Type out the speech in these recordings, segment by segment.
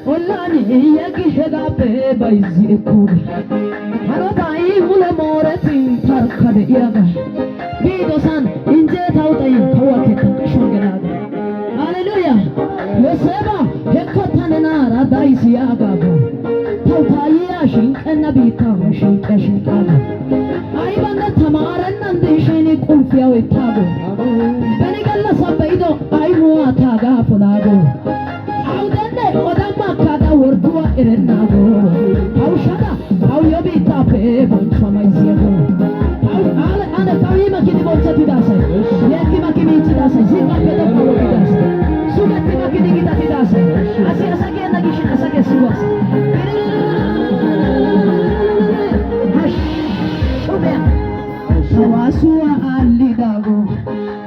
Olani yegi hegape bayzi ekub Hanotai mule moretin tarkade yaga Bido san inje tautai kawake takshongelada Hallelujah Yoseba hekotanena radaisi yaga Tautai yashin enabita shinkaga Aibanda tamaran nandishini kulfia wetago Benigalla sabaido aimuwa taga fulago Odama kada wordua erenago Aushada au yobita pe boncha maisiago au ale kawi makini boncha tidasa yeki makini tidasa zima pedo kawo tidasa sugati makini kita tidasa asi asake nagishin asake suwas Ubea Sawasua alidago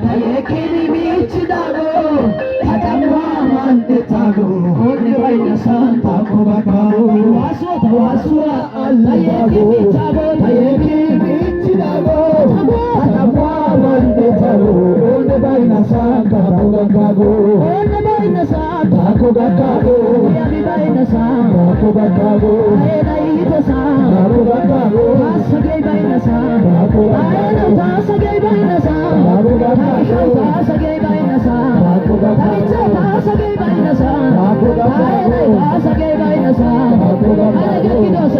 Tayekini michidago Adamwa mandetago Only by the Santa Cobago Wasua Alayago Tayekini michidago Adamwa mandetago Only by the Santa Cobago Only by the Santa Cobago Only by the Santa Cobago Ayeda Santa Cobago Asagay by the Santa Ayeda Tasagay by the Santa Tasagay by the Santa Tasagay by the Santa Ayeda Tasagay by the Santa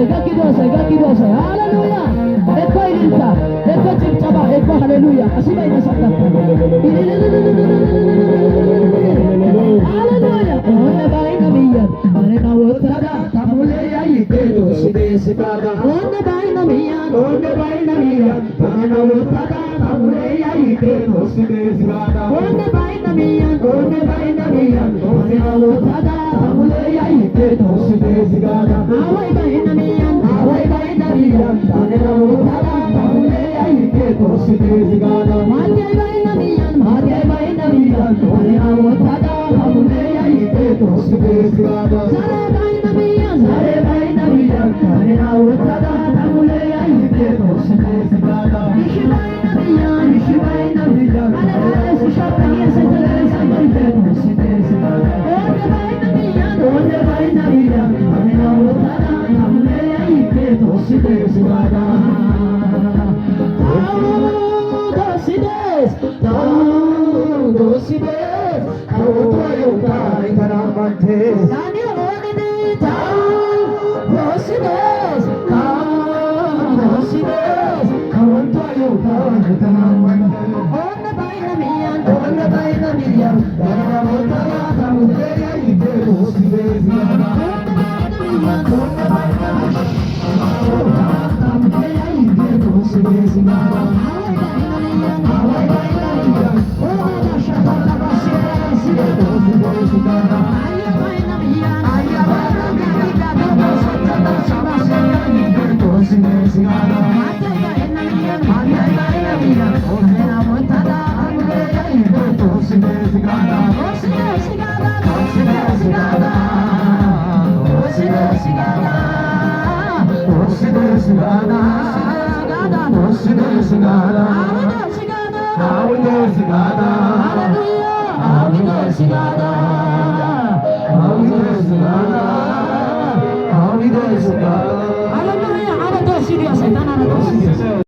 Gakidosa Hallelujah Eko ilinta Eko chipchaba Eko Hallelujah Asiba ina Santa Hallelujah Onne baina miyan Arena wotraga Tamule ya ikedo Sibesikada Onne baina miyan Arena wotraga Tamule ya ikedo Sibesikada Onne baina miyan Arena wotraga Tamule ya ikedo Sibesikada Awai baina miyan Arena wotraga Tamule ya ikedo Sibesikada Madhyai baina miyan Arena wotraga Tamule ya ikedo Sibesikada Zare baina miyan Arena wotraga Tamule ya ikedo Sibesikada Ishi baina miyan Alala sishapa niya sa talasa ikedo Sibesikada Onne baina miyan Arena wotraga Tamule ya ikedo Sibesikada Dosides Autoyo kai karamante Dani onine Dosides Autoyo kai karamante Onne baina miyan Dana wotaga tamule ya ike dosides yana Onne baina miyan Tamule ya ike dosides yana Awai baina miyan Hallelujah.